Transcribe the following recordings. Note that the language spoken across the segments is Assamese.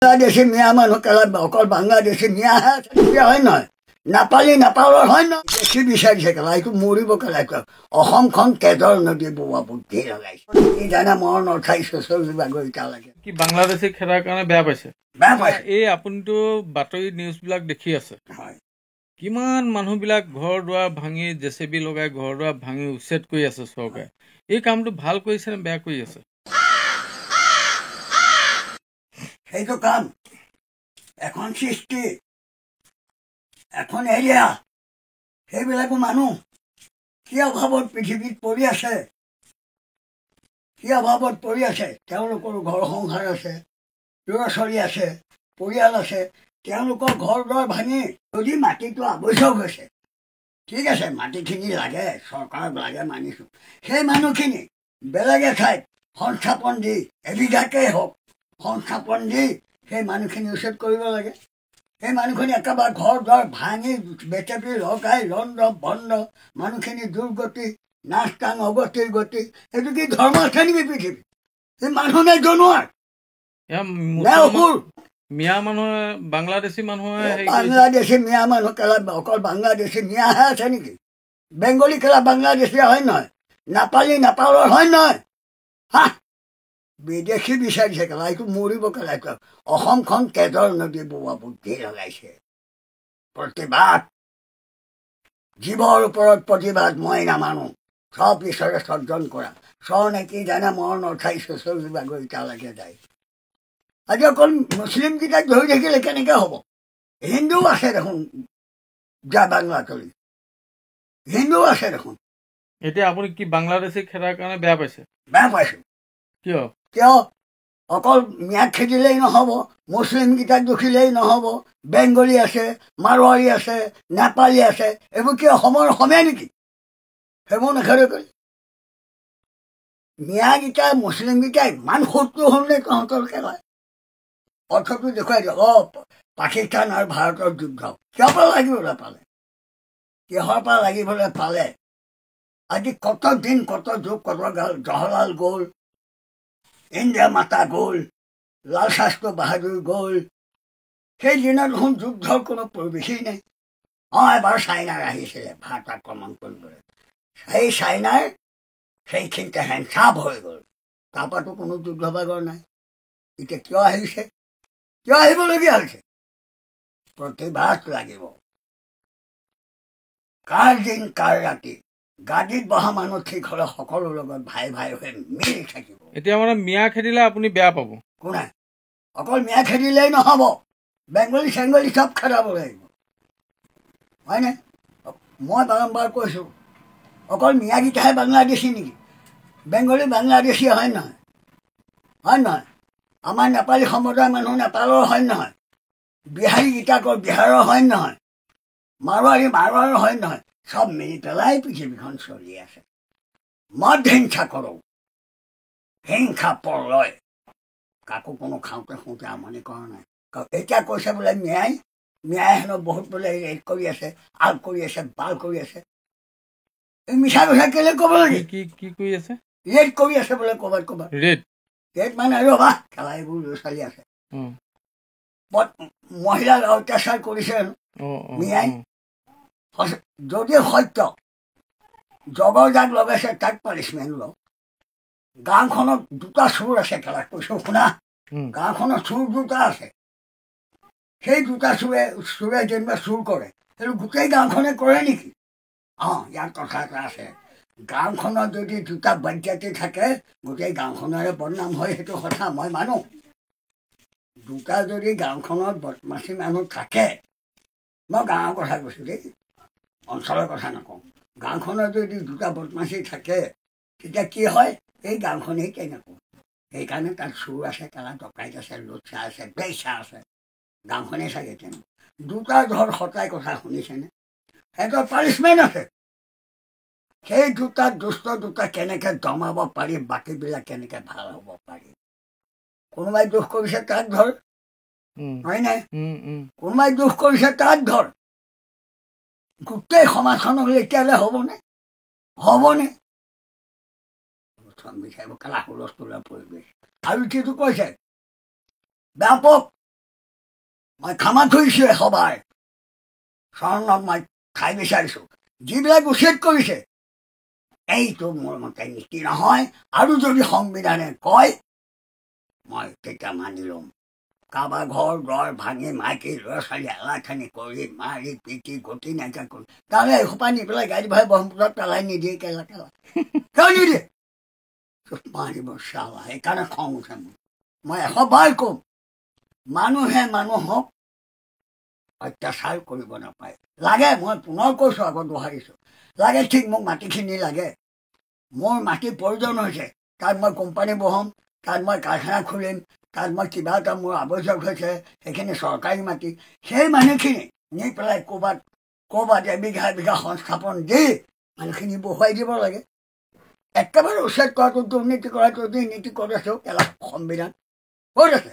বাংলাদেশি মিয়া মানুহ অকল বাংলাদেশি মিয়া হয় নহয় নাপালি নাপালৰ হয় ন বেছি বিচাৰিছে কেলা এইটো মৰিব কেলা অসমখন তেজৰ নদী বোৱা বুদ্ধি লগাইছে কি জানে মৰ নঠাইছো চলিবাগৈ এতিয়ালৈকে কি বাংলাদেশী খেদাৰ কাৰণে বেয়া পাইছে বেয়া পাইছে এই আপুনিতো বাতৰি নিউজবিলাক দেখি আছে হয় কিমান মানুহবিলাক ঘৰ দুৱাৰ ভাঙি জেচিবি লগাই ঘৰ দুৱাৰ ভাঙি উচ্ছেদ কৰি আছে চৰকাৰে এই কামটো ভাল কৰিছে নে বেয়া কৰি আছে সেইটো কাম এখন সৃষ্টি এখন এৰিয়া সেইবিলাকো মানুহ কি অভাৱত পৃথিৱীত পৰি আছে কি অভাৱত পৰি আছে তেওঁলোকৰো ঘৰ সংসাৰ আছে ল'ৰা ছোৱালী আছে পৰিয়াল আছে তেওঁলোকৰ ঘৰ দুৱাৰ ভাঙি যদি মাটিটো আৱশ্যক হৈছে ঠিক আছে মাটিখিনি লাগে চৰকাৰক লাগে মানিছোঁ সেই মানুহখিনি বেলেগ এঠাইত সংস্থাপন দি এবিঘাকেই হওক সংস্থাপন দি সেই মানুহখিনি উচ্ছেদ কৰিব লাগে সেই মানুহখিনি একেবাৰে ঘৰ দুৱাৰ ভাঙি বেটেপি লগাই লণ্ড বন্ধ মানুহখিনি দুৰ্গতি নাচ টান অগতিৰ গতি এইটো কি ধৰ্ম আছে নেকি পৃথিৱী সেই মানুহ নে জনোৱাৰ মিয়া মানুহে বাংলাদেশী মানুহে বাংলাদেশী মিয়া মানুহ কেলা অকল বাংলাদেশী মিয়াহে আছে নেকি বেংগলী কেলা বাংলাদেশী হয় নহয় নাপালি নাপালৰ হয় নহয় হা বিদেশী বিচাৰিছে কেলা এইটো মৰিব কেলা অসমখন তেজৰ নদী বোৱা বুদ্ধি লগাইছে প্ৰতিবাদ জীৱৰ ওপৰত প্ৰতিবাদ মই নামানো চব ঈশ্বৰে সৰ্জন কৰা নে কি জানে মৰ নঠাইছো চলিবাগৈ এতিয়ালৈকে যায় আজি অকল মুছলিমকেইটাক ধৰি থাকিলে কেনেকৈ হ'ব হিন্দু আছে দেখোন যা বাংলাতলি হিন্দু আছে দেখোন এতিয়া আপুনি কি বাংলাদেশী খেদাৰ কাৰণে বেয়া পাইছে বেয়া পাইছোঁ কিয় কিয় অকল মিয়াক খেদিলেই নহ'ব মুছলিমকেইটাক দুখিলেই নহ'ব বেংগলী আছে মাৰোৱাৰী আছে নেপালী আছে এইবোৰ কি অসমৰ অসমীয়া নেকি সেইবোৰ নেখেদে কৰি মিয়াকেইটা মুছলিমকেইটা ইমান শত্ৰু হ'ল নে তহঁতৰকে কয় অৰ্থটো দেখুৱাই দিয়ক পাকিস্তান আৰু ভাৰতৰ যুদ্ধ কিহৰ পৰা লাগিবলৈ পালে কিহৰ পৰা লাগিবলৈ পালে আজি কত দিন কত যুগ কত জৱাহৰলাল গ'ল ইণ্ডিয়া মাতা গ'ল লাল শাস্ত্ৰী বাহাদুৰ গ'ল সেই দিনত দেখোন যুদ্ধৰ কোনো পৰিৱেশেই নাই এবাৰ চাইনাৰ আহিছিলে ভাৰত আক্ৰমণ কৰিবলৈ সেই চাইনাৰ সেইখিনিতে হেণ্ডচাপ হৈ গ'ল তাৰপৰাতো কোনো যুদ্ধ বাগৰ নাই এতিয়া কিয় আহিছে কিয় আহিবলগীয়া হৈছে প্ৰতিবাদ লাগিব কাৰ দিন কাৰ ৰাতি গাদীত বহা মানুহ ঠিক হ'লে সকলো লগত ভাই ভাই হৈ মিলি থাকিব এতিয়া মানে মিয়া খেদিলে আপুনি বেয়া পাব কোনে অকল মিয়া খেদিলেই নহ'ব বেংগলী চেংগলী চব খেদাব লাগিব হয়নে মই বাৰম্বাৰ কৈছোঁ অকল মিয়াকেইটাহে বাংলাদেশী নেকি বেংগলী বাংলাদেশী হয় নহয় আমাৰ নেপালী সম্প্ৰদায়ৰ মানুহ নেপালৰ হয় নহয় বিহাৰীকেইটাকৰ বিহাৰৰ হয় নহয় মাৰোৱাৰীৰ হয় নহয় চব মিলি পেলাই পৃথিৱীখন চলি আছে মদ হিংসা কৰোঁ হিংসা পৰলয় কাকো কোনো খাওঁতে শুওঁতে আমনি কৰা নাই এতিয়া কৈছে বোলে মিয়াই হেনো বহুত বোলে ৰেড কৰি আছে আল কৰি আছে বাল কৰি আছে এই মিছা কথা কেলে ক'ব লাগে কি কৰি আছে ৰেড কৰি আছে বোলে ক'ৰবাত ৰেড মানে ৰবা খেলা এইবোৰ ল'ৰা ছোৱালী আছে মহিলাক অত্যাচাৰ কৰিছে মিয়াই যদি সত্য জগৰ যাক লগাইছে তাক পানিচমেণ্ট লওক গাঁওখনত দুটা চোৰ আছে খেলা কৈছোঁ শুনা গাঁওখনত চোৰ দুটা আছে সেই দুটা চোৰে যেনিবা চুৰ কৰে সেইটো গোটেই গাঁওখনে কৰে নেকি ইয়াৰ কথা এটা আছে গাঁওখনত যদি দুটা বাজ্যাতি থাকে গোটেই গাঁওখনৰে বদনাম হয় সেইটো কথা মই মানো দুটা যদি গাঁওখনত বদমাচি মানুহ থাকে মই গাঁৱৰ কথা কৈছোঁ দেই অঞ্চলৰ কথা নকওঁ গাঁওখনত যদি দুটা বদমাচি থাকে তেতিয়া কি হয় এই গাঁওখনেই কেনেকুৱা সেইকাৰণে তাত চোৰ আছে তাত ডকাইত আছে লোচা আছে বেচা আছে গাঁওখনেই চাগে তেনে দুটা ধৰ সতাই কথা শুনিছেনে সিহঁতৰ পানিচমেণ্ট আছে সেই দুটা দুষ্ট দুটা কেনেকৈ দমাব পাৰি বাকীবিলাক কেনেকৈ ভাল হ'ব পাৰি কোনোবাই দোষ কৰিছে তাক ধৰ হয়নে কোনোবাই দোষ কৰিছে তাক ধৰ গোটেই সমাজখনক এতিয়ালৈ হ'বনে বিচাৰিব কেলা হুলস্থুলীয়া পৰিৱেশ আৰু যিটো কৈছে ব্যাপক মই ক্ষমা কৰিছোঁ এশবাৰ চৰণত মই ঠাই বিচাৰিছোঁ যিবিলাক উচিত কৰিছে এইটো মোৰ মতে নীতি নহয় আৰু যদি সংবিধানে কয় মই তেতিয়া মানি ল'ম কাৰোবাৰ ঘৰ দুৱাৰ ভাঙি মাইকী ল'ৰা ছোৱালী এলাখানি কৰি মাৰি পিটি গতি নাইকিয়া কৰি তালৈ এসোপা নি পেলাই গাড়ী ভাই ব্ৰহ্মপুত্ৰত পেলাই নিদিয়ে কেলা কেলা কিয় নিদিয়ে মাৰিব চালা সেইকাৰণে খং উঠে মই এশবাৰ ক'ম মানুহে মানুহক অত্যাচাৰ কৰিব নাপায় লাগে মই পুনৰ কৈছোঁ আগত দোহাৰিছোঁ লাগে ঠিক মোক মাটিখিনি লাগে মোৰ মাটিৰ প্ৰয়োজন হৈছে তাত মই কোম্পানী বহাম তাত মই কাৰখানা খুলিম তাত মই কিবা এটা মোৰ আৱশ্যক হৈছে সেইখিনি চৰকাৰী মাটি সেই মানুহখিনি নি পেলাই ক'ৰবাত এবিঘা এবিঘা সংস্থাপন দি মানুহখিনি বহুৱাই দিব লাগে একেবাৰে উচ্ছেদ কৰাটো দুৰ্নীতি কৰাটো দুৰ্নীতি কৰি আছোঁ কেলা সংবিধান ক'ত আছে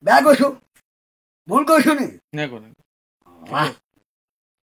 বেয়া কৈছোঁ ভুল কৈছোঁ নেকি